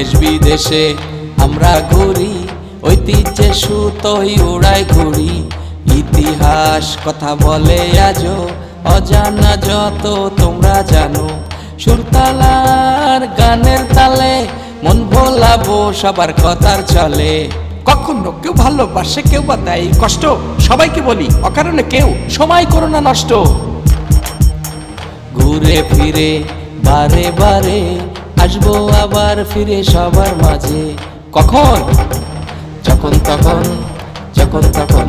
দেশ বিদেশে আমরা ঘুরি, ঐতিহ্যে সুতোই উড়াই ঘুরি। ইতিহাস কথা বলে আজও, অজানা যত তোমরা জানো। সুরতালার গানের তালে মন ভোলাবো সবার কথার চলে। কখনো কেউ ভালোবাসে, কেউ বা দেয় কষ্ট, সবাইকে বলি অকারণে কেউ সময় করো না নষ্ট। ঘুরে ফিরে বারে বারে আসবো আবার ফিরে সবার মাঝে। কখন? যখন তখন, যখন তখন,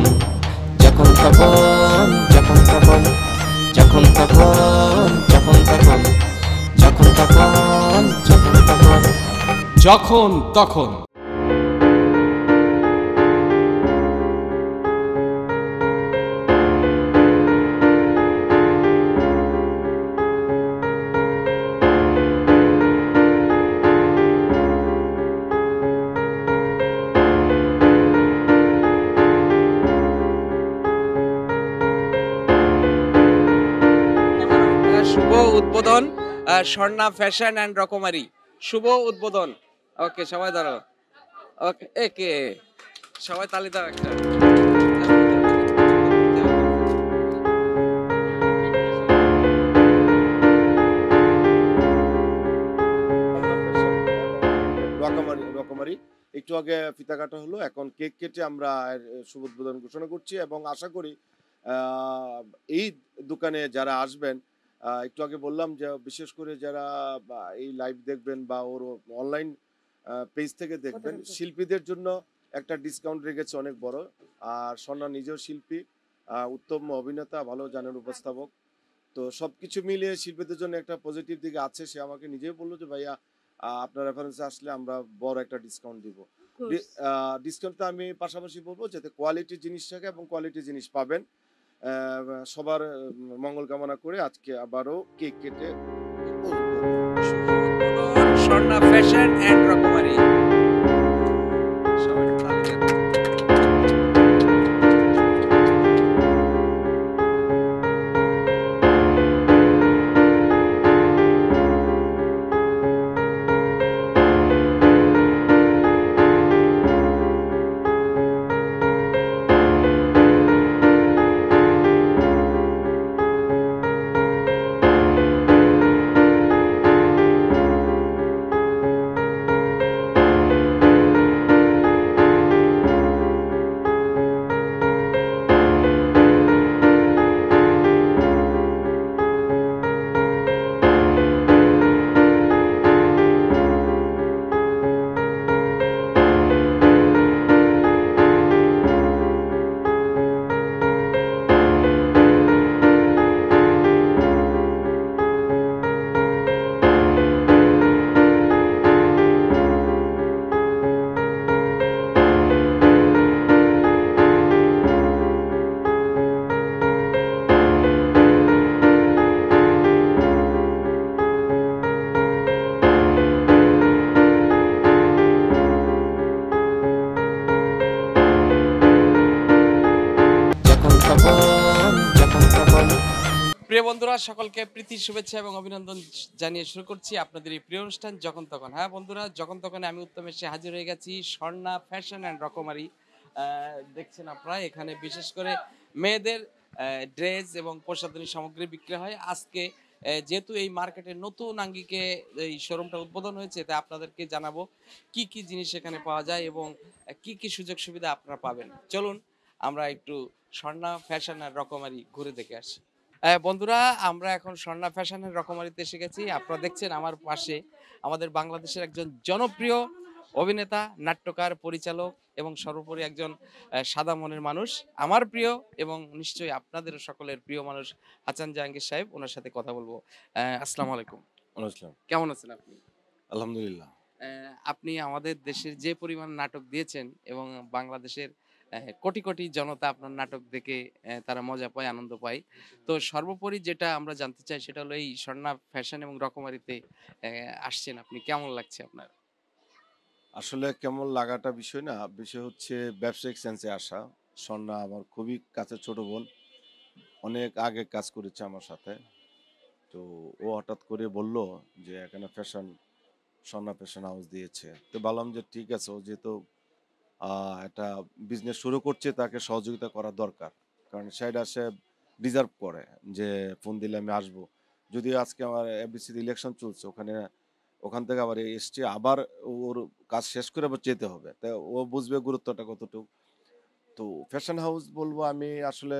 যখন তখন, যখন তখন, যখন তখন, যখন তখন, যখন তখন, যখন তখন, যখন তখন। শুভ উদ্বোধন স্বর্ণা ফ্যাশন অ্যান্ড রকমারি, শুভ উদ্বোধন। ওকে, সবাই ধরো। ওকে, একে সবাই তালি দাও একটা। রকমারি রকমারি একটু আগে ফিতা কাটা হলো, এখন কেক কেটে আমরা এর শুভ উদ্বোধন ঘোষণা করছি এবং আশা করি এই দোকানে যারা আসবেন, একটু আগে বললাম যে বিশেষ করে যারা এই লাইভ দেখবেন বা ওর অনলাইন পেজ থেকে দেখবেন, শিল্পীদের জন্য একটা ডিসকাউন্ট রেখেছে অনেক বড়। আর স্বর্ণা নিজেও শিল্পী, উত্তম অভিনেতা, ভালো গানের উপস্থাপক। তো সবকিছু মিলিয়ে শিল্পীদের জন্য একটা পজিটিভ দিকে আছে। সে আমাকে নিজেই বললো যে ভাইয়া আপনার রেফারেন্সে আসলে আমরা বড় একটা ডিসকাউন্ট দিব। ডিসকাউন্টটা আমি পাশাপাশি বলবো যাতে কোয়ালিটি জিনিস থাকে এবং কোয়ালিটি জিনিস পাবেন। সবার মঙ্গল কামনা করে আজকে আবারও কেক কেটে স্বর্ণা ফ্যাশন অ্যান্ড রকমারি। প্রিয় বন্ধুরা, সকলকে প্রীতির শুভেচ্ছা এবং অভিনন্দন জানিয়ে শুরু করছি আপনাদের এই প্রিয় অনুষ্ঠান যখন তখন। হ্যাঁ বন্ধুরা, যখন তখন আমি উত্তম এসে হাজির হয়ে গেছি স্বর্ণা ফ্যাশন অ্যান্ড রকমারি। দেখছেন আপনারা, এখানে বিশেষ করে মেয়েদের ড্রেস এবং প্রসাধনী সামগ্রী বিক্রি হয়। আজকে যেহেতু এই মার্কেটের নতুন আঙ্গিকে এই শোরুমটা উদ্বোধন হয়েছে, তাই আপনাদেরকে জানাবো কি কি জিনিস এখানে পাওয়া যায় এবং কি কি সুযোগ সুবিধা আপনারা পাবেন। চলুন আমরা একটু স্বর্ণা ফ্যাশন আর রকমারি ঘুরে দেখে আসি। বন্ধুরা, আমরা এখন স্বর্ণা ফ্যাশনের রকমারিতে এসে গেছি। আপনারা দেখছেন আমার পাশে আমাদের বাংলাদেশের একজন জনপ্রিয় অভিনেতা, নাট্যকার, পরিচালক এবং সর্বোপরি একজন সাদা মনের মানুষ, আমার প্রিয় এবং নিশ্চয়ই আপনাদের সকলের প্রিয় মানুষ হাসান জাহাঙ্গীর সাহেব। ওনার সাথে কথা বলবো। আসসালামু আলাইকুম। অনুষ্ঠান। কেমন আছেন আপনি? আলহামদুলিল্লাহ। আপনি আমাদের দেশের যে পরিমাণ নাটক দিয়েছেন এবং বাংলাদেশের কোটি কোটি জনতা আপনার নাটক দেখে তারা মজা পায়, আনন্দ পায়। তো সর্বোপরি যেটা আমরা জানতে চাই সেটা হলো এই স্বর্ণা ফ্যাশন এবং রকমারিতে আসছেন আপনি, কেমন লাগছে আপনার? আসলে কেমন লাগাটা বিষয় না, বিষয় হচ্ছে ব্যবসায়িক সেন্সে আসা। স্বর্ণা আমার খুবই কাছের ছোট বোন, অনেক আগে কাজ করেছে আমার সাথে। তো ও হঠাৎ করে বলল যে এখানে ফ্যাশন স্বর্ণা ফ্যাশন হাউস দিয়েছে। তো বললাম যে ঠিক আছে, ও যেহেতু একটা বিজনেস শুরু করছে, তাকে সহযোগিতা করা দরকার। কারণ সেটা সে ডিজার্ভ করে যে ফোন দিলে আমি আসবো। যদিও আজকে আমার এফডিসিতে ইলেকশন চলছে, ওখান থেকে আবার এসছে, আবার ওর কাজ শেষ করে আবার যেতে হবে। তা ও বুঝবে গুরুত্বটা কতটুকু। তো ফ্যাশন হাউস বলবো আমি আসলে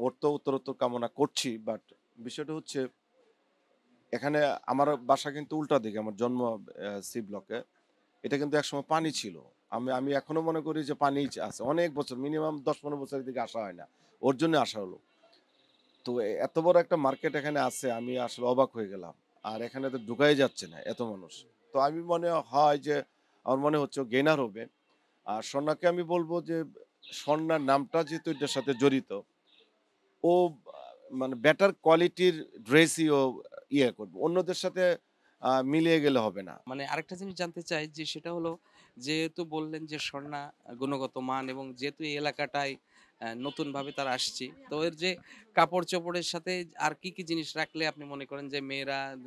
ওর তো উত্তরোত্তর কামনা করছি। বাট বিষয়টা হচ্ছে এখানে আমার বাসা কিন্তু উল্টা দিকে, আমার জন্ম সি ব্লকে। এটা কিন্তু একসময় পানি ছিল। আমি আমি এখনো মনে করি যে পানিই আছে। অনেক বছর, মিনিমাম ১০-১৫ বছর এদিকে আসা হয় না। ওর জন্য আসা হলো। তো এত বড় একটা মার্কেট এখানে আছে, আমি আসলে অবাক হয়ে গেলাম। আর এখানে তো ঢুকাই যাচ্ছে না এত মানুষ। তো আমি মনে হয় যে আমার মনে হচ্ছে ও গেইনার হবে। আর স্বর্ণাকে আমি বলব যে স্বর্ণার নামটা যেহেতু এটার সাথে জড়িত, ও মানে বেটার কোয়ালিটির ড্রেসই ও করবে। অন্যদের সাথে মিলিয়ে গেলে হবে না। মানে আরেকটা জিনিস জানতে চাই যে সেটা হলো, যেহেতু বললেন যে স্বর্ণা গুণগত মান এবং যেহেতু এই এলাকাটায় নতুনভাবে তারা আসছে, তো এর যে কাপড়-চোপড়ের সাথে আর কি জিনিস রাখলে আপনি মনে করেন যে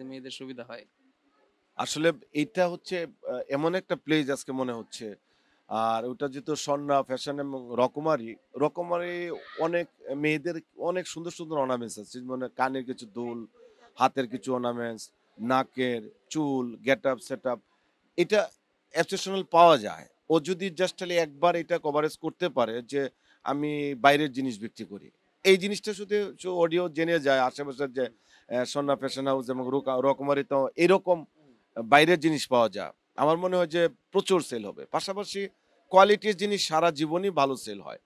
মেয়েদের সুবিধা হয়? আসলে এইটা হচ্ছে এমন একটা প্লেস আজকে মনে হচ্ছে। আর ওটা যেহেতু স্বর্ণা ফ্যাশন এবং রকমারি অনেক মেয়েদের অনেক সুন্দর, সুন্দর অর্নামেন্টস আছে। মানে কানের কিছু দুল, হাতের কিছু অর্নামেন্টস, নাকের, চুল, গেটআপ, সেটআপ এটা এক্সেপশনাল পাওয়া যায়। ও যদি জাস্ট খালি একবার এটা কভারেজ করতে পারে যে আমি বাইরের জিনিস বিক্রি করি। এই জিনিসটা শুধু অডিও জেনে যায় আশেপাশের যে স্বর্ণা ফ্যাশন হাউস এবং রকমারিতেও এরকম বাইরের জিনিস পাওয়া যায়। আমার মনে হয় যে প্রচুর সেল হবে। পাশাপাশি কোয়ালিটির জিনিস সারা জীবনই ভালো সেল হয়।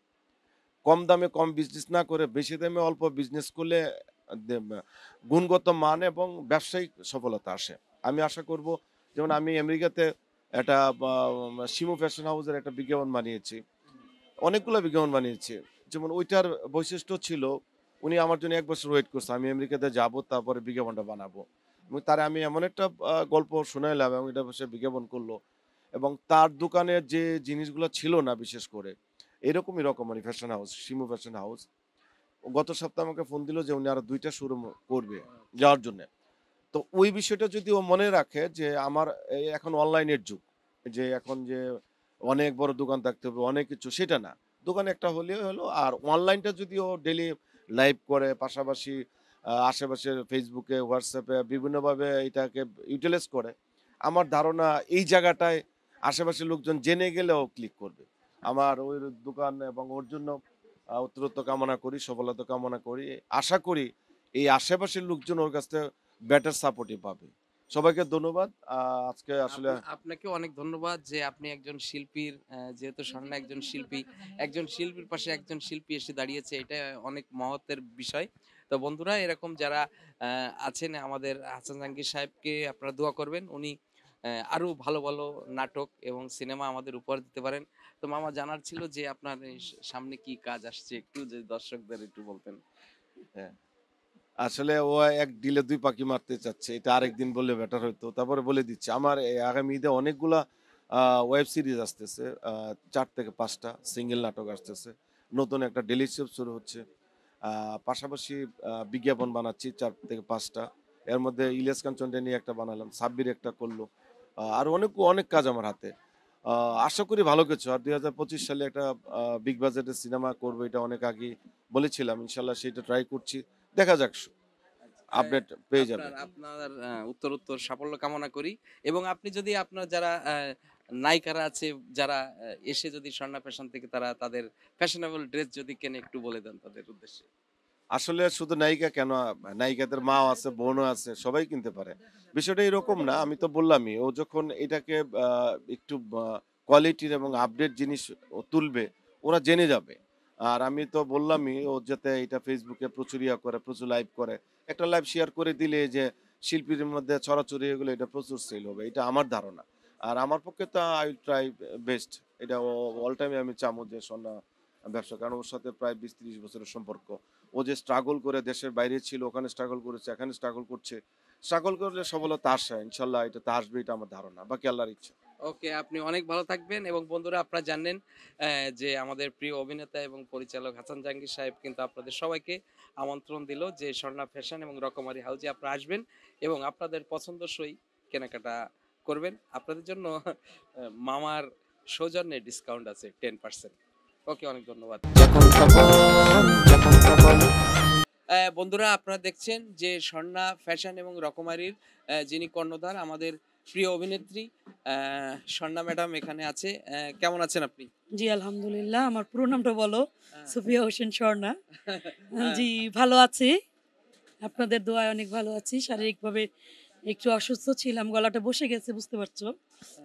কম দামে কম বিজনেস না করে বেশি দামে অল্প বিজনেস করলে দেম গুণগত মান এবং ব্যবসায়িক সফলতা আসে। আমি আশা করব, যেমন আমি আমেরিকাতে একটা শিমু ফ্যাশন হাউসের একটা বিজ্ঞাপন বানিয়েছি। অনেকগুলো বিজ্ঞাপন বানিয়েছি। যেমন ওইটার বৈশিষ্ট্য ছিল, উনি আমার জন্য ১ বছর ওয়েট করছে। আমি আমেরিকাতে যাবো, তারপরে বিজ্ঞাপনটা বানাবো। এবং তারে আমি এমন একটা গল্প শোনাইলাম এবং এটা সে বিজ্ঞাপন করল। এবং তার দোকানের যে জিনিসগুলো ছিল না বিশেষ করে, এরকমই রকমারি fashion house, Shimu fashion house. গত সপ্তাহে আমাকে ফোন দিল যে উনি আরো ২ টা শোরুম করবে যাওয়ার জন্যে। তো ওই বিষয়টা যদি ও মনে রাখে যে আমার এখন অনলাইনের যুগ। যে এখন যে অনেক বড় দোকান থাকতে হবে, অনেক কিছু সেটা না। দোকান একটা হলেই হলো। আর অনলাইনটা যদি ও ডেইলি লাইভ করে, পাশাপাশি আশেপাশের Facebook এ, WhatsApp এ বিভিন্নভাবে এটাকে ইউটিলাইজ করে, আমার ধারণা এই জায়গাটায় আশেপাশের লোকজন জেনে গেলেও ক্লিক করবে। আমার ওই দোকান এবং ওর জন্য উত্তরোত্তর কামনা করি, সফলতা কামনা করি। আশা করি এই আশেপাশের লোকজন ওর কাছ থেকে বেটার সাপোর্টই পাবে। সবাইকে ধন্যবাদ। আজকে আসলে আপনাকেও অনেক ধন্যবাদ যে আপনি একজন শিল্পীর, যেহেতু স্বর্ণা একজন শিল্পী, একজন শিল্পীর পাশে একজন শিল্পী এসে দাঁড়িয়েছে, এটা অনেক মহত্বের বিষয়। তো বন্ধুরা, এরকম যারা আছেন, আমাদের হাসান জাহাঙ্গীর সাহেবকে আপনারা দোয়া করবেন। উনি আরো ভালো, ভালো নাটক এবং সিনেমা আমাদের উপহার দিতে পারেন। তো মামা, জানার ছিল যে আপনার এই সামনে কি কাজ আসছে, একটু যদি দর্শকদের একটু বলতেন। হ্যাঁ, আসলে ও এক ডিলে ২ পাখি মারতে চাচ্ছে। এটা আরেকদিন বললে বেটার হইতো। তারপরে বলে দিচ্ছি। আমার আগামী ঈদে অনেকগুলা আ ওয়েব সিরিজ আসতেছে। ৪ থেকে ৫ টা সিঙ্গেল নাটক আসতেছে। নতুন একটা ডেইলি সোপ শুরু হচ্ছে। আ পাশাপাশি বিজ্ঞাপন বানাচ্ছি ৪ থেকে ৫ টা। এর মধ্যে ইলিয়াস কাঞ্চনকে নিয়ে একটা বানালাম। সাব্বির একটা করলো। আরো অনেক, অনেক কাজ আমার হাতে। আ আশা করি ভালো কিছু। আর ২০২৫ সালে একটা বিগ বাজেটের সিনেমা করব, এটা অনেক আগেই বলেছিলাম। ইনশাআল্লাহ সেটা ট্রাই করছি। দেখা যাক, আচ্ছা, আপডেট পেয়ে যাবে। আপনার আপনার উত্তরোত্তর সাফল্য কামনা করি। এবং আপনি যদি আপনার যারা নায়িকারা আছে, যারা এসে যদি স্বর্ণা ফ্যাশন থেকে তারা তাদের ফ্যাশনেবল ড্রেস যদি কেনে, একটু বলে দেন তাদের উদ্দেশ্যে। আসলে শুধু নায়িকা কেন, নায়িকাদের মাও আছে, বোনও আছে, সবাই কিনতে পারে। বিষয়টা এরকম না, আমি তো বললামই, ও যখন এটাকে একটু কোয়ালিটির এবং আপডেট জিনিস ও তুলবে, ওরা জেনে যাবে। আর আমি তো বললামই, ও যাতে এটা Facebook এ প্রচুর করে, প্রচুর লাইভ করে। একটা লাইভ শেয়ার করে দিলে যে শিল্পীর মধ্যে ছড়াছড়ি হয়ে গেলে এটা প্রচুর সেল হবে। এটা আমার ধারণা। আর আমার পক্ষে তো I will try বেস্ট। এটা অল টাইম আমি চামু যে সোনা ব্যবসা। কারণ ওর সাথে প্রায় ২০-৩০ বছরের সম্পর্ক। ও যে স্ট্রাগল করে দেশের বাইরে ছিল, ওখানে স্ট্রাগল করেছে, এখানে স্ট্রাগল করছে। স্ট্রাগল করলে সফলতা আসে। ইনশাআল্লাহ এটাতে আসবে, এটা আমার ধারণা। বাকি আল্লাহর ইচ্ছা। ওকে, আপনি অনেক ভালো থাকবেন। এবং বন্ধুরা, আপনারা জানেন যে আমাদের প্রিয় অভিনেতা এবং পরিচালক হাসান জাহাঙ্গীর সাহেব কিন্তু আপনাদের সবাইকে আমন্ত্রণ দিল যে স্বর্ণা ফ্যাশন এবং রকমারি হাউজে আপনারা আসবেন এবং আপনাদের পছন্দসই কেনাকাটা করবেন। আপনাদের জন্য মামার সৌজন্যে ডিসকাউন্ট আছে 10%। ওকে, অনেক ধন্যবাদ। বন্ধুরা, আপনারা দেখছেন যে স্বর্ণা ফ্যাশন এবং রকমারির যিনি কর্ণধার, আমাদের প্রিয় অভিনেত্রী স্বর্ণা ম্যাডাম এখানে আছে। কেমন আছেন আপনি? জি, আলহামদুলিল্লাহ। আমার পুরো নামটা বলো? হ্যাঁ। সুফিয়া হোসেন স্বর্ণা। হ্যাঁ। জি, ভালো আছি। আপনাদের দোয়ায় অনেক ভালো আছি। শারীরিকভাবে একটু অসুস্থ ছিলাম। গলাটা বসে গেছে, বুঝতে পারছো।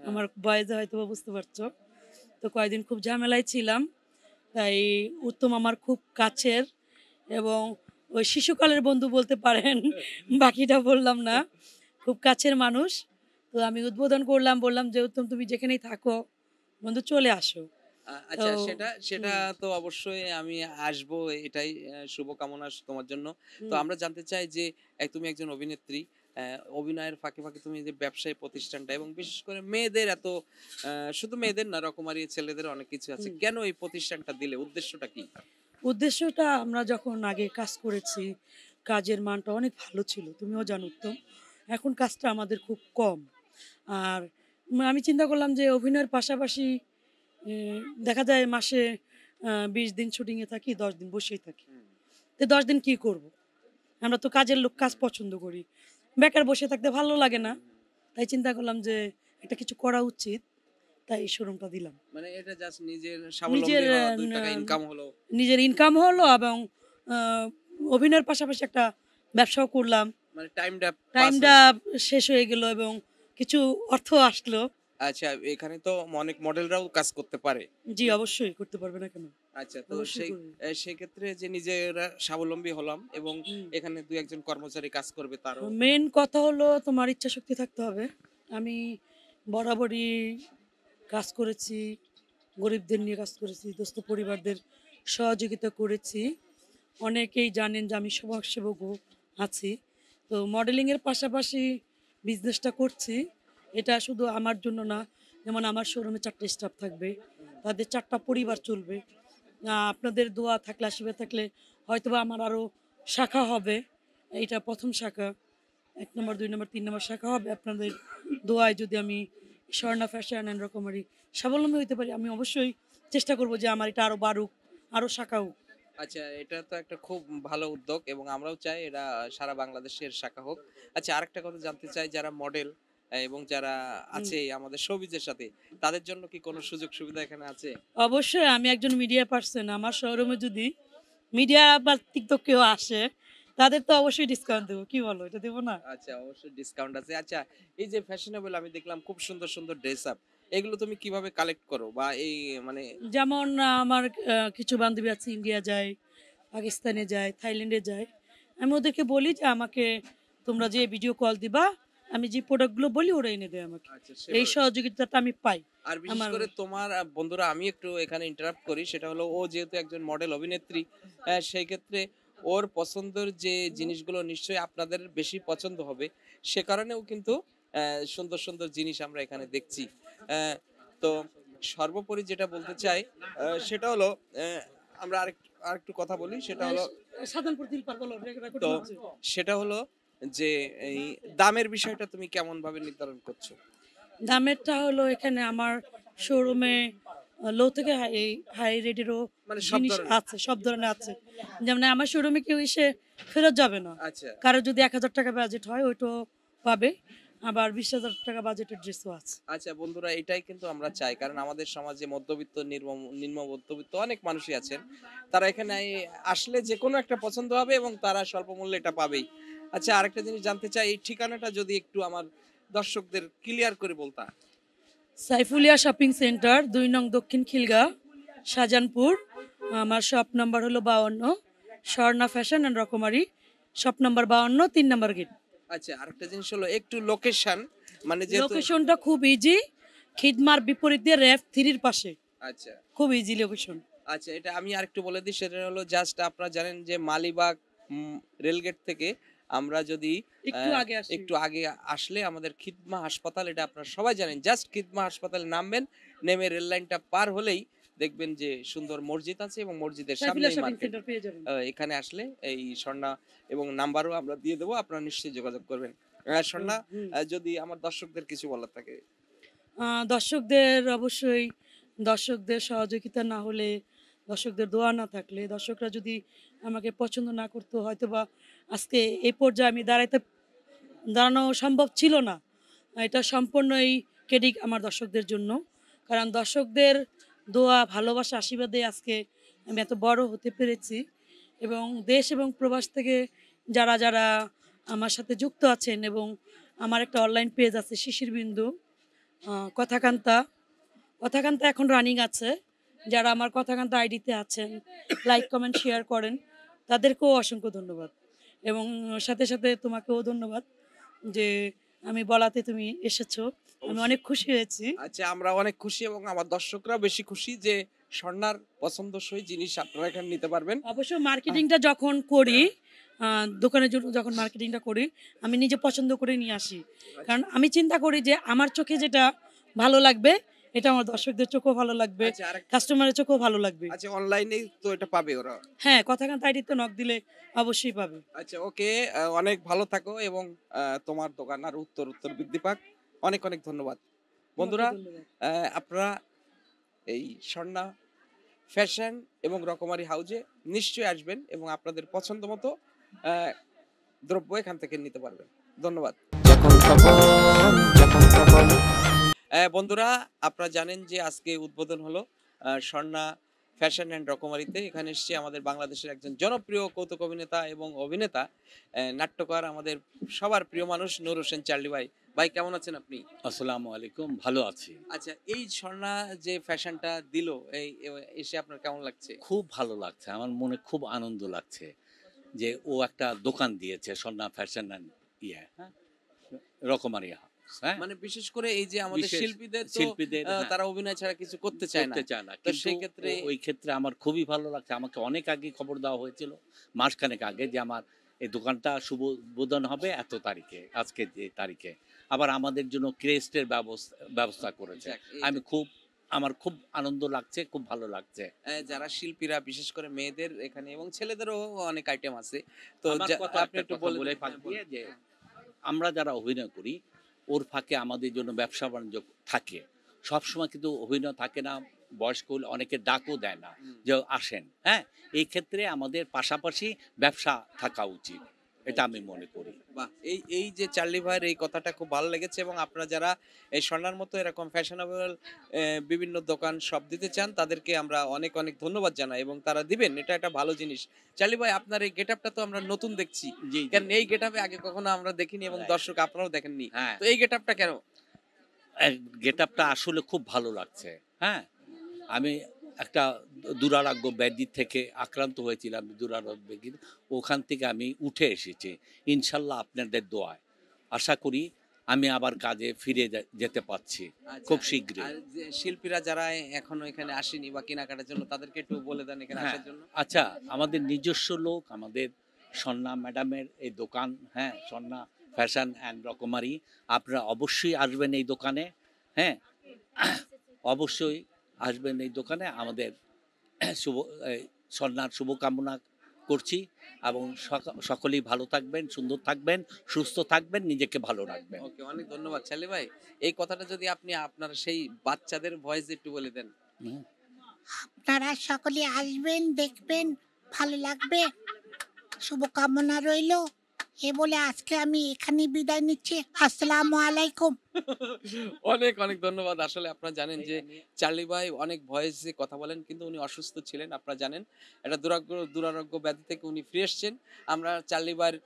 আমার ভয়েসে হয়তোবা বুঝতে পারছো। তো কয়েকদিন খুব ঝামেলায় ছিলাম। তাই উত্তম আমার খুব কাছের এবং ওই শিশুকালের বন্ধু বলতে পারেন। বাকিটা বললাম না। খুব কাছের মানুষ। তো আমি উদ্বোধন করলাম, বললাম যে, "উত্তম, তুমি যেখানেই থাকো বন্ধু, চলে আসো।" আচ্ছা, তো সেটা তো অবশ্যই আমি আসবো, এটাই শুভকামনা তোমার জন্য। তো হুম, আমরা জানতে চাই যে তুমি একজন অভিনেত্রী। অভিনয়ের ফাঁকে, ফাঁকে তুমি যে ব্যবসায়ী প্রতিষ্ঠানটা এবং বিশেষ করে মেয়েদের এত শুধু মেয়েদের না, রকমারি ছেলেদের অনেক কিছু আছে। হুম। কেন এই প্রতিষ্ঠানটা দিলে? উদ্দেশ্যটা কি? উদ্দেশ্যটা, আমরা যখন আগে কাজ করেছি, কাজের মানটা অনেক ভালো ছিল, তুমিও জানো তো। এখন কাজটা আমাদের খুব কম। আর আমি চিন্তা করলাম যে অভিনয়ের পাশাপাশি দেখা যায় মাসে ২০ দিন শুটিংয়ে থাকি, ১০ দিন বসেই থাকি। হুম। তো ১০ দিন কি করব? আমরা তো কাজের লোক, কাজ পছন্দ করি। বেকার বসে থাকতে ভালো লাগে না। তাই চিন্তা করলাম যে একটা কিছু করা উচিত। তাই এই শোরুমটা দিলাম। মানে এটা জাস্ট নিজের নিজের স্বাবলম্বী হওয়া, ২ টাকা ইনকাম হলো। নিজের ইনকাম হলো এবং আ অভিনয়ের পাশাপাশি একটা ব্যবসাও করলাম। মানে টাইমটা পাস টাইমটা হলো। শেষ হয়ে গেল এবং কিছু অর্থ আসলো। আচ্ছা, এখানে তো অনেক মডেলরাও কাজ করতে পারে। জি, অবশ্যই করতে পারবে না কেন? আচ্ছা, তো অবশ্যই করবে। সেক্ষেত্রে যে নিজেরা স্বাবলম্বী হলাম এবং হুম। এখানে ২-১ জন কর্মচারী কাজ করবে তারও। মেইন কথা হলো তোমার ইচ্ছাশক্তি থাকতে হবে। আমি বরাবরই কাজ করেছি, গরিবদের নিয়ে কাজ করেছি, দুস্থ পরিবারদের সহযোগিতা করেছি। অনেকেই জানেন যে আমি সমাজসেবকও আছি। তো মডেলিংয়ের পাশাপাশি বিজনেসটা করছি। এটা শুধু আমার জন্য না, যেমন আমার শোরুমে ৪ টা স্টাফ থাকবে। তাদের ৪ টা পরিবার চলবে। আপনাদের দোয়া থাকলে, আশীর্বাদ থাকলে হয়তোবা আমার আরও শাখা হবে। এইটা ১ম শাখা। ১ নম্বর, ২ নম্বর, ৩ নম্বর শাখা হবে। আপনাদের দোয়ায় যদি আমি স্বর্ণা ফ্যাশন অ্যান্ড রকমারি স্বাবলম্বী হইতে পারি, আমি অবশ্যই চেষ্টা করব যে আমার এটা আরও বাড়ুক, আরও শাখা হোক। আচ্ছা, এটা তো একটা খুব ভালো উদ্যোগ এবং আমরাও চাই এটা সারা বাংলাদেশের শাখা হোক। আচ্ছা, আরেকটা কথা জানতে চাই, যারা মডেল এবং যারা হুম। আছে আমাদের শোবিজের সাথে, তাদের জন্য কি কোনো সুযোগ সুবিধা এখানে আছে? অবশ্যই, আমি একজন মিডিয়া পার্সন। আমার শোরুমে যদি মিডিয়া বা টিকটক কেউ আসে, তাদের তো অবশ্যই ডিসকাউন্ট দেবো। কি বলো? এটা দেবো না? আচ্ছা, অবশ্যই ডিসকাউন্ট আছে। আচ্ছা, এই যে ফ্যাশনেবল আমি দেখলাম খুব সুন্দর, সুন্দর ড্রেস আপ। এগুলো তুমি কিভাবে কালেক্ট করো? বা এই মানে যেমন আমার কিছু বান্ধবী আছে, ইন্ডিয়া যায়, পাকিস্তানে যায়, থাইল্যান্ডে যায়। আমি ওদেরকে বলি যে আমাকে তোমরা যে ভিডিও কল দিবা, আমি যে প্রোডাক্টগুলো বলি ওরা এনে দেয় আমাকে। আচ্ছা, এই সেভাবে। সহযোগিতাটা আমি পাই। আর বিশেষ আমার করে তোমার বন্ধুরা, আমি একটু এখানে ইন্টারাপ্ট করি, সেটা হলো ও যেহেতু একজন মডেল অভিনেত্রী, সেই ক্ষেত্রে ওর পছন্দের যে জিনিসগুলো নিশ্চয়ই আপনাদের বেশি পছন্দ হবে, সে কারণেও কিন্তু সুন্দর সুন্দর জিনিস আমরা এখানে দেখছি। আহ, তো সর্বোপরি যেটা বলতে চাই সেটা হলো আমরা আরেকটু কথা বলি, সেটা হলো সাধারণপুর তিলপার বলো, রেকর্ড তো হচ্ছে। সেটা হলো যে এই দামের বিষয়টা তুমি কেমন ভাবে নির্ধারণ করছো? দামেরটা হলো এখানে আমার শোরুমে লো থেকে হাই হাই রেটেরও মানে সব জিনিস ধরনের? আছে, সব ধরনের আছে। যেমন আমার শোরুমে কেউ এসে ফেরত যাবে না। আচ্ছা। কারো যদি ১,০০০ টাকা বাজেট হয় ওইটাও পাবে। আবার ২০,০০০ টাকা বাজেটের ড্রেসও আছে। আচ্ছা বন্ধুরা, এটাই কিন্তু আমরা চাই, কারণ আমাদের সমাজে মধ্যবিত্ত, নিম্ন মধ্যবিত্ত অনেক মানুষই আছেন। তারা এখানে আসলে যে কোনো একটা পছন্দ হবে এবং তারা স্বল্প মূল্যে এটা পাবেই। আচ্ছা, আরেকটা জিনিস জানতে চাই, এই ঠিকানাটা যদি একটু আমার দর্শকদের ক্লিয়ার করে বলতা। সাইফুলিয়া শপিং সেন্টার, ২ নং দক্ষিণ খিলগাঁও, শাহজাহানপুর। আমার শপ নাম্বার হলো ৫২, স্বর্ণা ফ্যাশন অ্যান্ড রকমারি, শপ নাম্বার ৫২, ৩ নাম্বার গেট। আচ্ছা, আরেকটা জিনিস হলো একটু লোকেশন, মানে যেহেতু লোকেশনটা খুব ইজি, খিদমার বিপরীতে রেফ 3 পাশে। আচ্ছা, খুব ইজি লোকেশন। আচ্ছা, এটা আমি আরেকটু বলে দিই, সেটা হলো জাস্ট আপনারা জানেন যে মালিবাগ রেলগেট থেকে আমরা যদি একটু আগে আসি। একটু আগে আসলে আমাদের খিদমা হাসপাতাল, এটা আপনারা সবাই জানেন। জাস্ট খিদমা হাসপাতালে নামবেন, নেমে রেল লাইনটা পার হলেই দেখবেন যে সুন্দর মসজিদ আছে এবং মসজিদের সাইফুলিয়া সামনেই শপিং মার্কেট। সেন্টার পেয়ে যাবেন। এখানে আসলে এই স্বর্ণা এবং নাম্বারও আমরা দিয়ে দেবো, আপনারা নিশ্চয়ই যোগাযোগ করবেন। স্বর্ণা, যদি আমার দর্শকদের কিছু বলার থাকে। দর্শকদের অবশ্যই, দর্শকদের সহযোগিতা না হলে, দর্শকদের দোয়া না থাকলে, দর্শকরা যদি আমাকে পছন্দ না করতো, হয়তো বা আজকে এই পর্যায়ে আমি দাঁড়ানো সম্ভব ছিল না। এটা সম্পূর্ণই ক্রেডিট আমার দর্শকদের জন্য, কারণ দর্শকদের দোয়া, ভালোবাসা, আশীর্বাদে আজকে আমি এত বড় হতে পেরেছি। এবং দেশ এবং প্রবাস থেকে যারা যারা আমার সাথে যুক্ত আছেন, এবং আমার একটা অনলাইন পেজ আছে শিশির বিন্দু কথাকান্তা এখন রানিং আছে। যারা আমার কথাকান্তা আইডিতে আছেন, লাইক কমেন্ট শেয়ার করেন, তাদেরকেও অসংখ্য ধন্যবাদ। এবং সাথে সাথে তোমাকেও ধন্যবাদ যে আমি বলাতে তুমি এসেছো, আমি অনেক খুশি হয়েছি। আচ্ছা, আমরা অনেক খুশি এবং আমার দর্শকরা বেশি খুশি যে স্বর্ণার পছন্দসই জিনিস আপনারা এখানে নিতে পারবেন। অবশ্য মার্কেটিংটা যখন করি, দোকানের জন্য যখন মার্কেটিংটা করি, আমি নিজে পছন্দ করে নিয়ে আসি, কারণ আমি চিন্তা করি যে আমার চোখে যেটা ভালো লাগবে, এটা আমার দর্শকদের চোখেও ভালো লাগবে, আচ্ছা, কাস্টমারের চোখেও ভালো লাগবে। আচ্ছা, অনলাইনে তো এটা পাবে ওরা? হ্যাঁ, কথাকান্তা আইডিতে নক দিলে অবশ্যই পাবে। আচ্ছা, ওকে, অনেক ভালো থাকো এবং তোমার দোকান আর উত্তর উত্তর বৃদ্ধি পাক। অনেক অনেক ধন্যবাদ বন্ধুরা। তোমাকে ধন্যবাদ। আপনারা এই স্বর্ণা ফ্যাশন এবং রকমারি হাউজে নিশ্চয়ই আসবেন এবং আপনাদের পছন্দ মতো দ্রব্য এখান থেকে নিতে পারবেন। ধন্যবাদ। বন্ধুরা, আপনারা জানেন যে আজকে উদ্বোধন হলো স্বর্ণা ফ্যাশন অ্যান্ড রকমারিতে। এখানে এসছে আমাদের বাংলাদেশের একজন জনপ্রিয় কৌতুক অভিনেতা এবং অভিনেতা, নাট্যকার, আমাদের সবার প্রিয় মানুষ নূর হোসেন চার্লি ভাই। ভাই, কেমন আছেন আপনি? আসসালামু আলাইকুম, ভালো আছি। আচ্ছা, এই স্বর্ণা যে ফ্যাশনটা দিল, এই এসে আপনার কেমন লাগছে? খুব ভালো লাগছে, আমার মনে খুব আনন্দ লাগছে যে ও একটা দোকান দিয়েছে, স্বর্ণা ফ্যাশন অ্যান্ড হ্যাঁ, রকমারি হাউস। হ্যাঁ, মানে বিশেষ করে এই যে আমাদের বিশেষ শিল্পীদের হ্যাঁ, তারা অভিনয় ছাড়া কিছু করতে চায় না, তো সেই ক্ষেত্রে ওই ক্ষেত্রে আমার খুবই ভালো লাগছে। আমাকে অনেক আগে খবর দেওয়া হয়েছিল, মাসখানেক আগে, যে আমার এই দোকানটা শুভ উদ্বোধন হবে এত তারিখে, আজকে যে তারিখে। আবার আমাদের জন্য ক্রেস্টের ব্যবস্থা করেছে। আমার খুব আনন্দ লাগছে, খুব ভালো লাগছে। যারা শিল্পীরা, বিশেষ করে মেয়েদের এখানে এবং ছেলেদেরও অনেক আইটেম আছে, তো আপনি একটু বলে ফাঁক দিয়ে যে আমরা যারা অভিনয় করি, ওর ফাঁকে আমাদের জন্য ব্যবসা বাণিজ্য থাকে সবসময়, কিন্তু অভিনয় থাকে না। বয়স্ক অনেকে ডাকও দেয় না যে আসেন। হ্যাঁ, এই ক্ষেত্রে আমাদের পাশাপাশি ব্যবসা থাকা উচিত, এটা আমি মনে করি। বাহ, এই যে চার্লি ভাইয়ের এই কথাটা খুব ভালো লেগেছে। এবং আপনারা যারা এই স্বর্ণার মতো এরকম ফ্যাশনেবল বিভিন্ন দোকান সব দিতে চান, তাদেরকে আমরা অনেক অনেক ধন্যবাদ জানাই এবং তারা দিবেন, এটা একটা ভালো জিনিস। চার্লি ভাই, আপনার এই গেটআপটা তো আমরা নতুন দেখছি, কারণ এই গেটআপে আগে কখনো আমরা দেখিনি এবং দর্শক আপনারাও দেখেননি। হ্যাঁ, তো এই গেটআপটা কেন? গেটআপটা আসলে খুব ভালো লাগছে। হ্যাঁ, আমি একটা দুরারোগ্য ব্যাধি থেকে আক্রান্ত হয়েছিলাম, দুরারোগ্য ব্যাধি, ওখান থেকে আমি উঠে এসেছি ইনশাল্লাহ আপনাদের দোয়ায়। আশা করি আমি আবার কাজে ফিরে যেতে পারছি খুব শীঘ্রই। আর যে শিল্পীরা যারা এখনো এখানে আসেনি বা কেনাকাটার জন্য, তাদেরকে একটু বলে দেন এখানে আসার জন্য। আচ্ছা, আমাদের নিজস্ব লোক, আমাদের স্বর্ণা ম্যাডামের এই দোকান, হ্যাঁ, স্বর্ণা ফ্যাশন অ্যান্ড রকমারি, আপনারা অবশ্যই আসবেন এই দোকানে। হ্যাঁ, অবশ্যই আসবেন এই দোকানে। আমাদের স্বর্ণার শুভকামনা করছি এবং সকলেই ভালো থাকবেন, সুন্দর থাকবেন, সুস্থ থাকবেন, নিজেকে ভালো রাখবেন। ওকে, অনেক ধন্যবাদ চার্লি ভাই। এই কথাটা যদি আপনি আপনার সেই বাচ্চাদের ভয়েস একটু বলে দেন। আপনারা সকলে আসবেন, দেখবেন, ভালো লাগবে, শুভকামনা রইল। এ বলে আজকে আমি এখানে বিদায় নিচ্ছি। আসসালামু আলাইকুম। অনেক অনেক ধন্যবাদ। আসলে আপনারা জানেন যে চার্লি ভাই অনেক ভয়েসে কথা বলেন, কিন্তু উনি অসুস্থ ছিলেন, আপনারা জানেন। একটা দুরারোগ্য ব্যাধি থেকে উনি ফিরে এসছেন। আমরা চার্লি ভাইয়ের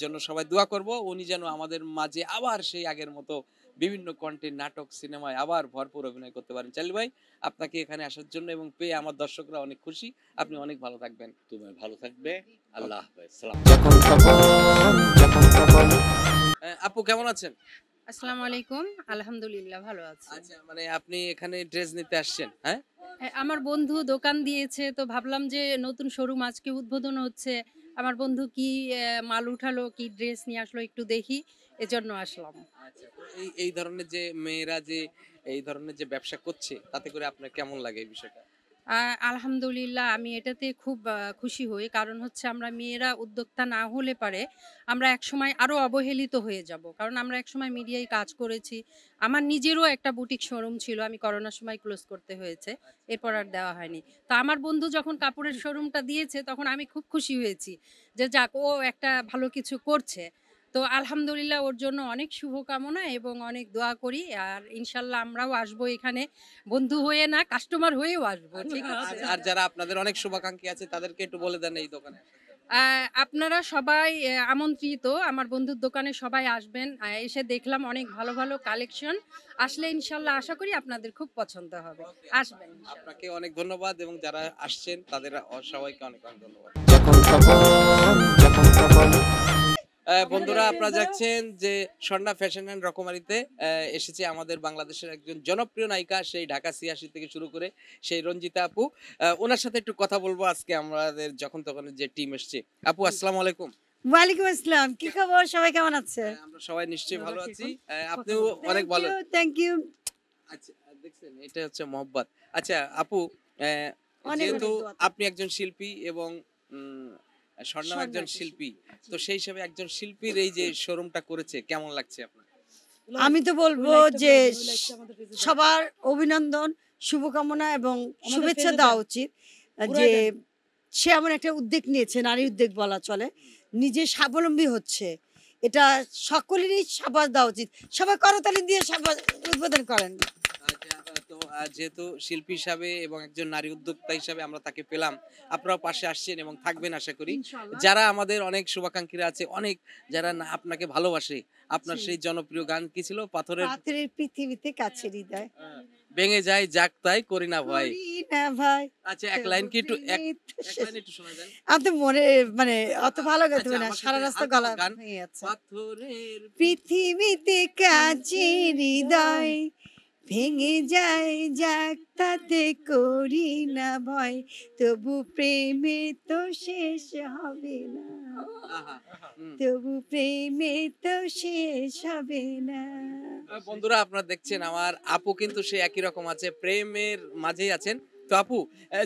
জন্য সবাই দোয়া করব, উনি যেন আমাদের মাঝে আবার সেই আগের মতো বিভিন্ন কন্টেন্ট, নাটক, সিনেমায় আবার ভরপুর অভিনয় করতে পারেন। চার্লি ভাই, আপনাকে এখানে আসার জন্য এবং পেয়ে আমার দর্শকরা অনেক খুশি। আপনি অনেক ভালো থাকবেন। তুমি ভালো থাকবে, আল্লাহ হাফেজ, সালাম। আপু, কেমন আছেন? আসসালামু আলাইকুম। আলহামদুলিল্লাহ ভালো আছি। আচ্ছা, মানে আপনি এখানে ড্রেস নিতে আসছেন? হ্যাঁ, আমার বন্ধু দোকান দিয়েছে, তো ভাবলাম যে নতুন শোরুম আজকে উদ্বোধন হচ্ছে, আমার বন্ধু কি মাল উঠালো, কি ড্রেস নিয়ে আসলো একটু দেখি, এজন্য আসলাম। আচ্ছা, তো এই ধরনের যে মেয়েরা যে এই ধরনের যে ব্যবসা করছে, তাতে করে আপনার কেমন লাগে এই বিষয়টা? আলহামদুলিল্লাহ আমি এটাতে খুব খুশি হই। কারণ হচ্ছে আমরা মেয়েরা উদ্যোক্তা না হলে পারে আমরা একসময় আরো অবহেলিত হয়ে যাব। কারণ আমরা একসময় মিডিয়ায় কাজ করেছি। আমার নিজেরও একটা বুটিক শোরুম ছিল। আমি করোনার সময় ক্লোজ করতে হয়েছে। এরপর আর দেওয়া হয়নি। তো আমার বন্ধু যখন কাপড়ের শোরুমটা দিয়েছে তখন আমি খুব খুশি হয়েছি যে যাক ও একটা ভালো কিছু করছে। তো আলহামদুলিল্লাহ ওর জন্য অনেক শুভকামনা এবং অনেক দোয়া করি। আর ইনশাল্লাহ আমরাও আসবো এখানে বন্ধু হয়ে না কাস্টমার হয়েও আসবো। ঠিক আছে? আর যারা আপনাদের অনেক শুভাকাঙ্ক্ষী আছে তাদেরকে একটু বলে দেন এই দোকানে। আপনারা সবাই আমন্ত্রিত। আমার বন্ধুর দোকানে সবাই আসবেন। এসে দেখলাম অনেক ভালো, ভালো কালেকশন। আসলে ইনশাল্লাহ আশা করি আপনাদের খুব পছন্দ হবে। আসবেন ইনশাল্লাহ। আপনাকে অনেক ধন্যবাদ এবং যারা আসছেন তাদের সবাইকে অনেক অনেক ধন্যবাদ। বন্ধুরা আপনারা যাচ্ছেন যে স্বর্ণা ফ্যাশন অ্যান্ড রকমারিতে এসেছে আমাদের বাংলাদেশের একজন জনপ্রিয় নায়িকা, সেই ঢাকা ৮৬ থেকে শুরু করে সেই রঞ্জিতা আপু। ওনার সাথে একটু কথা বলবো। আজকে আমাদের যখন তখন যে টিম এসছে। আপু আসসালামু আলাইকুম। ওয়ালাইকুম আসসালাম, কি খবর? সবাই কেমন আছে? আমরা সবাই নিশ্চয়ই ভালো আছি। আপনিও অনেক ভালো। Thank you. আচ্ছা দেখছেন এটা হচ্ছে মহব্বত। আচ্ছা আপু, অনেক যেহেতু অনেক দোয়া। আপনি একজন শিল্পী এবং স্বর্ণাও একজন শিল্পী, তো সেই হিসাবে একজন শিল্পীর এই যে শোরুমটা করেছে কেমন লাগছে আপনার? আমি তো বলবো যে সবার অভিনন্দন, শুভকামনা এবং শুভেচ্ছা দেওয়া উচিত যে সে এমন একটা উদ্যোগ নিয়েছে, নারী উদ্যোগ বলা চলে, নিজে স্বাবলম্বী হচ্ছে। এটা সকলেরই সাবাস দেওয়া উচিত। সবাই করতালি দিয়ে সাবাস উদ্বোধন করেন। তো যেহেতু শিল্পী হিসাবে এবং একজন নারী উদ্যোক্তা হিসাবে আমরা তাকে পেলাম, আপনারাও পাশে আসছেন এবং থাকবেন আশা করি। যারা আমাদের অনেক শুভাকাঙ্ক্ষীরা আছে, অনেক যারা আপনাকে ভালোবাসে, আপনার সেই জনপ্রিয় গান কি ছিল? পাথরের পৃথিবীতে কাছে হৃদয় ভেঙে যায় যাক তাই করি না ভয়। করি না ভাই। আচ্ছা এক লাইন কি একটু এক লাইন একটু শোনা যায়? আমি তো মনে মানে অত ভালো গাইতে আচ্ছা, পারি না, আমার সারা সাথে রাস্তা হালকা গলা গান। ভেঙে যাচ্ছে। পাথরের পৃথিবীতে কাছে হৃদয় ভেঙে যায় যাক তাতে করি না ভয়, তবু প্রেমে তো শেষ হবে না, আহা, হুম। তবু প্রেমে তো শেষ হবে না। বন্ধুরা আপনারা দেখছেন আমার আপু কিন্তু সে একই রকম আছে, প্রেমের মাঝেই আছেন। তো আপু,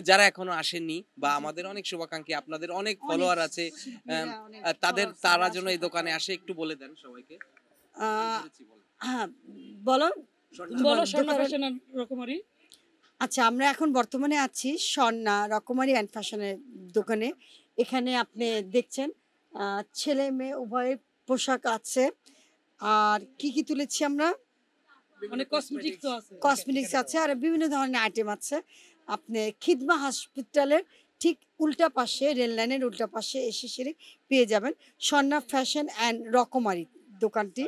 যারা এখনো আসেননি বা আমাদের অনেক শুভাকাঙ্ক্ষী, আপনাদের অনেক ফলোয়ার আছে, তারা যেন এই দোকানে আসে একটু বলে দেন সবাইকে। আহ, হ্যাঁ বলো। বলো স্বর্ণা দোকানের- ফ্যাশন অ্যান্ড রকমারি। আচ্ছা, আমরা এখন বর্তমানে আছি স্বর্ণা রকমারি অ্যান্ড ফ্যাশনের দোকানে। এখানে আপনি দেখছেন ছেলে মেয়ে উভয় পোশাক আছে। আর কি কি তুলেছি আমরা? মানে কসমেটিক্স তো আছে। কসমেটিক্স আছে আর বিভিন্ন ধরনের আইটেম আছে। আপনি খিদমা হসপিটালের ঠিক উল্টা পাশে, রেল লাইনের উল্টা পাশে এসে সেরে পেয়ে যাবেন স্বর্ণা ফ্যাশন অ্যান্ড রকমারি দোকানটি,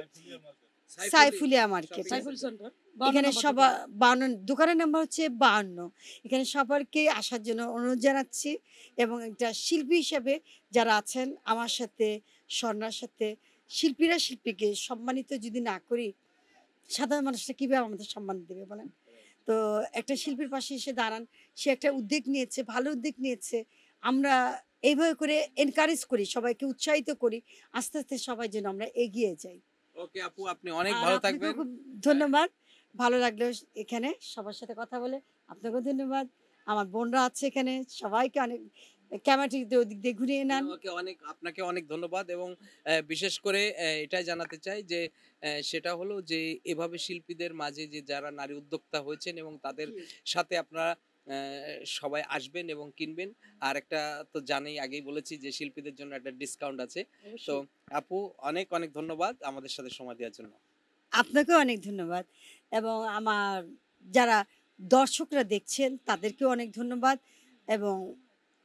সাইফুলিয়া মার্কেট। সাইফুল সেন্টার। এখানে সবার 52 দোকানের নাম্বার হচ্ছে 52। এখানে সবারকে আসার জন্য অনুরোধ জানাচ্ছি এবং একটা শিল্পী হিসেবে যারা আছেন আমার সাথে, স্বর্ণার সাথে, শিল্পীরা শিল্পীকে সম্মানিত যদি না করি, সাধারণ মানুষরা কীভাবে আমাদের সম্মান দেবে বলেন? তো একটা শিল্পীর পাশে এসে দাঁড়ান, সে একটা উদ্যোগ নিয়েছে, ভালো উদ্যোগ নিয়েছে। আমরা এইভাবে করে এনকারেজ করি, সবাইকে উৎসাহিত করি, আস্তে আস্তে সবাই যেন আমরা এগিয়ে যাই। ওকে আপু, আপনি অনেক আর ভালো আপনাকেও থাকবেন। খুব ধন্যবাদ, ভালো লাগলো এখানে সবার সাথে কথা বলে। আপনাকেও ধন্যবাদ। আমার বোনরা আছে এখানে, সবাইকে অনেক ক্যামেরাটি ওদিক দিয়ে ঘুরিয়ে নেন। আপনাকে অনেক ধন্যবাদ এবং বিশেষ করে এটাই জানাতে চাই যে সেটা হলো যে এভাবে শিল্পীদের মাঝে যে যারা নারী উদ্যোক্তা হয়েছেন এবং তাদের সাথে আপনারা সবাই আসবেন এবং কিনবেন। আর একটা তো জানেই, আগেই বলেছি যে শিল্পীদের জন্য একটা ডিসকাউন্ট আছে। তো আপু অনেক অনেক ধন্যবাদ আমাদের সাথে সময় দেওয়ার জন্য। আপনাকেও অনেক ধন্যবাদ এবং আমার যারা দর্শকরা দেখছেন তাদেরকেও অনেক ধন্যবাদ এবং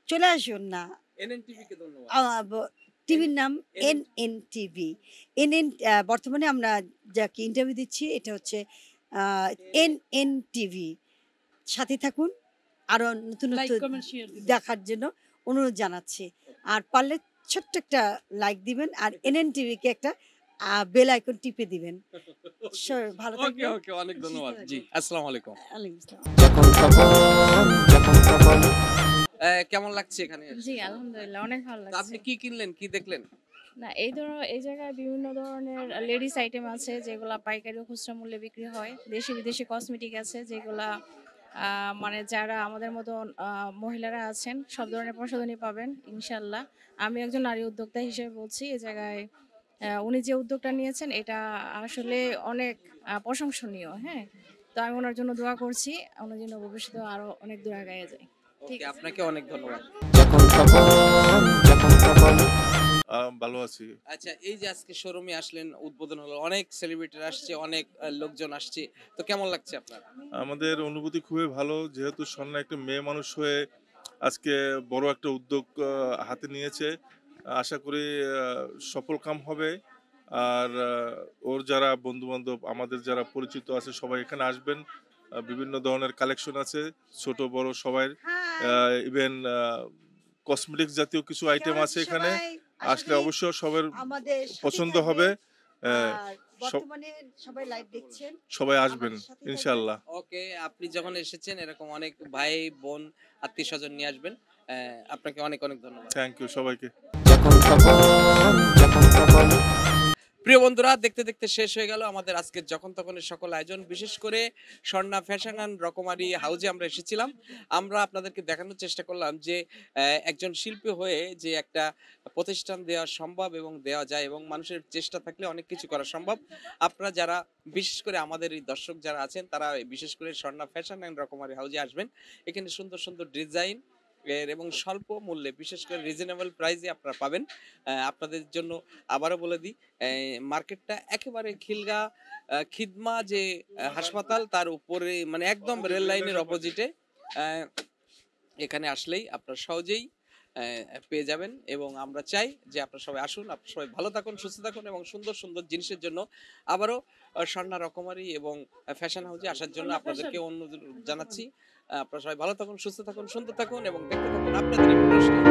চলে আসুন না। এনএনটিভি কে ধন্যবাদ। টিভির নাম NN টিভি। NN বর্তমানে আমরা যাকে ইন্টারভিউ দিচ্ছি এটা হচ্ছে NN টিভি। সাথে থাকুন, আরো নতুন লাইক নতুন কমেন্ট শেয়ার দিন। দেখার জন্য অনুরোধ জানাচ্ছি। আর পারলে ছোট্ট একটা লাইক দিবেন আর NN টিভিকে একটা বেল আইকন টিপে দিবেন। ভালো ওকে থাকবেন। ওকে, অনেক ধন্যবাদ। জি আসসালামু আলাইকুম। ওয়ালাইকুম আসসালাম। কেমন লাগছে এখানে? জি, আলহামদুলিল্লাহ অনেক ভালো তো লাগছে। আপনি কি কিনলেন, কি দেখলেন? না এই জায়গায় বিভিন্ন ধরনের লেডিস আইটেম আছে যেগুলা পাইকারি ও খুচরা মূল্যে বিক্রি হয়। দেশি বিদেশি কসমেটিক আছে যেগুলা মানে যারা আমাদের মতন মহিলারা আছেন সব ধরনের প্রসাধনী পাবেন ইনশাল্লাহ। আমি একজন নারী উদ্যোক্তা হিসেবে বলছি এই জায়গায় উনি যে উদ্যোগটা নিয়েছেন এটা আসলে অনেক প্রশংসনীয়। হ্যাঁ, তো আমি ওনার জন্য দোয়া করছি, ওনার জন্য ভবিষ্যতে আরো অনেক দূর আগায় যায়। ঠিক ওকে, আছে। আপনাকে অনেক ধন্যবাদ। ভালো আছি। আচ্ছা, এই যে আজকে শোরুমে আসলেন, উদ্বোধন হলো, অনেক সেলিব্রিটি আসছে, অনেক লোকজন আসছে, তো কেমন লাগছে আপনার? আমাদের অনুভূতি খুবই ভালো, যেহেতু স্বর্ণা একটা মেয়ে মানুষ হয়ে আজকে বড় একটা উদ্যোগ হাতে নিয়েছে। আশা করি সফল কাম হবে। আর ওর যারা বন্ধু বান্ধব, আমাদের যারা পরিচিত আছে সবাই এখানে আসবেন। বিভিন্ন ধরনের কালেকশন আছে, ছোট বড় সবাই। ইভেন কসমেটিক্স জাতীয় কিছু আইটেম আছে এখানে। আসলে অবশ্যই সবার আমাদের পছন্দ হবে। আর বর্তমানে সবাই লাইভ দেখছেন, সবাই আসবেন আমাদের সাথে থাকবেন। ইনশাআল্লাহ। ওকে, আপনি যখন এসেছেন এরকম অনেক ভাই বোন আত্মীয় স্বজন নিয়ে আসবেন। আপনাকে অনেক অনেক ধন্যবাদ। থ্যাংক ইউ সবাইকে। প্রিয় বন্ধুরা, দেখতে দেখতে শেষ হয়ে গেল আমাদের আজকে যখন তখনের সকল আয়োজন। বিশেষ করে স্বর্ণা ফ্যাশন অ্যান্ড রকমারি হাউজে আমরা এসেছিলাম। আমরা আপনাদেরকে দেখানোর চেষ্টা করলাম যে একজন শিল্পী হয়ে যে একটা প্রতিষ্ঠান দেওয়া সম্ভব এবং দেওয়া যায়, এবং মানুষের চেষ্টা থাকলে অনেক কিছু করা সম্ভব। আপনারা যারা বিশেষ করে আমাদের এই দর্শক যারা আছেন তারা বিশেষ করে স্বর্ণা ফ্যাশন অ্যান্ড রকমারি হাউজে আসবেন। এখানে সুন্দর সুন্দর ডিজাইন এবং স্বল্প মূল্যে, বিশেষ করে রিজনেবল প্রাইসে আপনারা পাবেন। আপনাদের জন্য আবারও বলে দিই, মার্কেটটা একেবারে খিলগা খিদমা যে হাসপাতাল তার উপরে, মানে একদম রেল লাইনের অপোজিটে। এখানে আসলেই আপনারা সহজেই পেয়ে যাবেন, এবং আমরা চাই যে আপনারা সবাই আসুন, আপনারা সবাই ভালো থাকুন, সুস্থ থাকুন, এবং সুন্দর সুন্দর জিনিসের জন্য আবারও স্বর্ণা রকমারি এবং ফ্যাশন হাউসে আসার জন্য আপনাদেরকে অনুরোধ জানাচ্ছি। আপনারা সবাই ভালো থাকুন, সুস্থ থাকুন, সুন্দর থাকুন, এবং দেখতে থাকুন আপনাদের এই প্রশ্ন।